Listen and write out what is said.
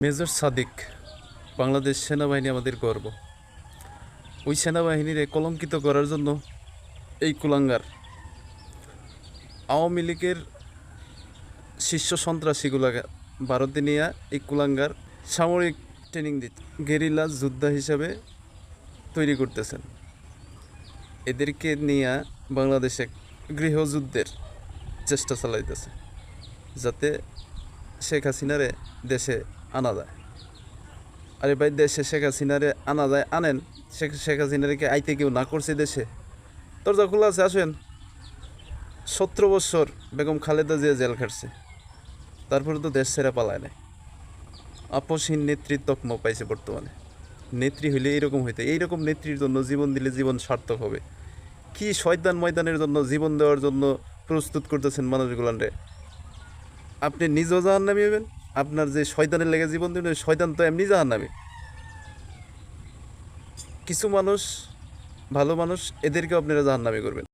Major Sadiq Bangladesh সেনাবাহিনী আমাদের গর্ব। ওই সেনাবাহিনীরে কলঙ্কিত করার জন্য এই কুলাঙ্গার আওয়ামী লীগের শীর্ষ সন্ত্রাসীগুলাকে ভারতে নিয়ে এই কুলাঙ্গার সামরিক ট্রেনিং দিচ্ছে, গেরিলা যোদ্ধা হিসাবে তৈরি করতেছেন। এদেরকে নিয়ে বাংলাদেশে গৃহযুদ্ধের চেষ্টা চালাইতেছে, যাতে শেখ হাসিনারে দেশে আনা যায়। আরে ভাই, দেশে শেখ হাসিনারে আনা যায়, আনেন। শেখ হাসিনারে কি আইতে কেউ না করছে দেশে? দরজা খোলা আছে, আসেন। 17 বছর বেগম খালেদা জিয়া জেল খাটছে, তারপরে তো দেশ ছেড়ে পালায় নাই। আপসহীন নেতৃত্ব তকমা পাইছে বর্তমানে। নেত্রী হইলে এইরকম হইতে, এইরকম নেত্রীর জন্য জীবন দিলে জীবন সার্থক হবে। কি শয়তান ময়দানের জন্য জীবন দেওয়ার জন্য প্রস্তুত করতেছেন মানুষগুলানরে। আপনি নিজেও জাহান্নামী হবেন, আপনার যে শয়তানের লেগে জীবন দেবেন, শয়তান তো এমনি জাহান্নামী। কিছু মানুষ, ভালো মানুষ, এদেরকেও আপনারা জাহান্নামী করবেন।